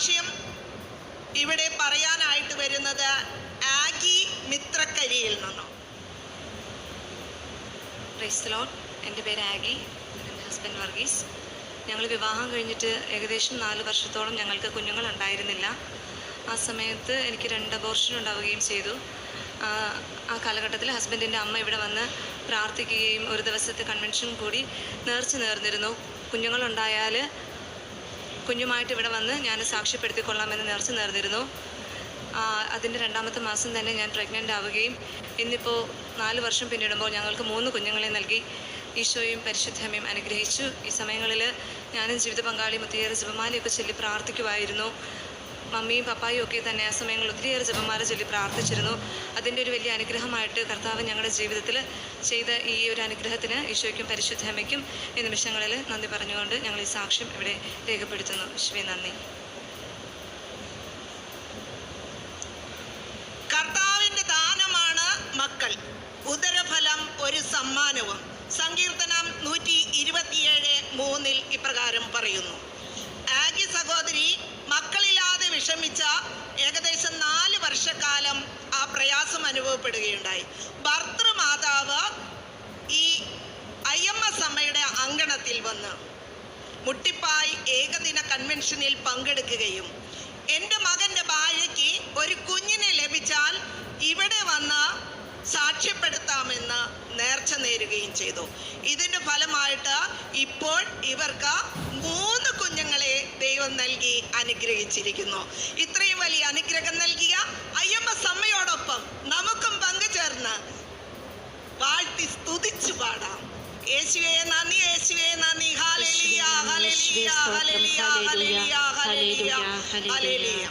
സാക്ഷ്യം ഇവിടെ പറയാനായിട്ട് വരുന്നത് ആഗി മിത്രക്കരിയിൽ നിന്നും. Praise the Lord. എൻ്റെ പേര് ആഗി, എൻ്റെ ഹസ്ബൻഡ് വർഗീസ്. ഞങ്ങൾ വിവാഹം കഴിഞ്ഞിട്ട് ഏകദേശം 4 വർഷത്തോളം ഞങ്ങൾക്ക് കുഞ്ഞുങ്ങളുണ്ടായിരുന്നില്ല. ആ സമയത്ത് എനിക്ക് 2 അബോർഷൻ ഉണ്ടാവുകയും ചെയ്തു. ആ കാലഘട്ടത്തിൽ ഹസ്ബൻഡിൻ്റെ അമ്മ ഇവിടെ വന്ന് പ്രാർത്ഥിക്കുകയും ഒരു ദിവസത്തെ കൺവെൻഷൻ കൂടി നേർന്നിരുന്നു. കുഞ്ഞുങ്ങളുണ്ടായാൽ കുഞ്ഞുമായിട്ട് ഇവിടെ വന്ന് ഞാൻ സാക്ഷ്യപ്പെടുത്തിക്കൊള്ളാമെന്ന് നേർന്നിരുന്നു. അതിൻ്റെ 2ാമത്തെ മാസം തന്നെ ഞാൻ പ്രഗ്നൻ്റ് ആവുകയും ഇന്നിപ്പോൾ 4 വർഷം പിന്നിടുമ്പോൾ ഞങ്ങൾക്ക് 3 കുഞ്ഞുങ്ങളെ നൽകി ഈശോയും പരിശുദ്ധമ്മയും അനുഗ്രഹിച്ചു. ഈ സമയങ്ങളിൽ ഞാനും ജീവിത പങ്കാളിയും ഒത്തിരിയേറെ ജപമാലയൊക്കെ ചൊല്ലി പ്രാർത്ഥിക്കുമായിരുന്നു. മമ്മിയും പപ്പായും ഒക്കെ തന്നെ ആ സമയങ്ങളിൽ ഒത്തിരിയേറെ ജപമാല ചൊല്ലി പ്രാർത്ഥിച്ചിരുന്നു. അതിൻ്റെ ഒരു വലിയ അനുഗ്രഹമായിട്ട് കർത്താവ് ഞങ്ങളുടെ ജീവിതത്തിൽ ചെയ്ത ഈ ഒരു അനുഗ്രഹത്തിന് ഈശോയ്ക്കും പരിശുദ്ധമ്മയ്ക്കും ഈ നിമിഷങ്ങളിൽ നന്ദി പറഞ്ഞുകൊണ്ട് ഞങ്ങൾ ഈ സാക്ഷ്യം ഇവിടെ രേഖപ്പെടുത്തുന്നു. ഈശോയെ നന്ദി. കർത്താവിൻ്റെ ദാനമാണ് മക്കൾ, ഉദരഫലം ഒരു സമ്മാനവും. സങ്കീർത്തനം 127:3 ഇപ്രകാരം പറയുന്നു. ആഗി സഹോദരി മക്കളില്ലാതെ വിഷമിച്ച ഏകദേശം 4 വർഷക്കാലം ആ പ്രയാസം അനുഭവപ്പെടുകയുണ്ടായി. ഭർത്തൃമാതാവ് ഈ IMS അമ്മയുടെ അങ്കണത്തിൽ വന്ന് മുട്ടിപ്പായി ഏകദിന കൺവെൻഷനിൽ പങ്കെടുക്കുകയും എൻ്റെ മകൻ്റെ ഭാര്യയ്ക്ക് ഒരു കുഞ്ഞിനെ ലഭിച്ചാൽ ഇവിടെ വന്ന് സാക്ഷ്യപ്പെടുത്താമെന്ന് നേർച്ച നേരുകയും ചെയ്തു. ഇതിൻ്റെ ഫലമായിട്ട് ഇപ്പോൾ ഇവർക്ക് 3 കുഞ്ഞുങ്ങളെ ദൈവം നൽകി അനുഗ്രഹിച്ചിരിക്കുന്നു. ഇത്രയും വലിയ അനുഗ്രഹം നൽകിയ IMS അമ്മയോടൊപ്പം നമുക്കും പങ്കുചേർന്ന് വാഴ്ത്തി സ്തുതിച്ചു പാടാം. യേശുവേ നന്ദി, യേശുവേ നന്ദി. Hallelujah, hallelujah, hallelujah, hallelujah, hallelujah, hallelujah.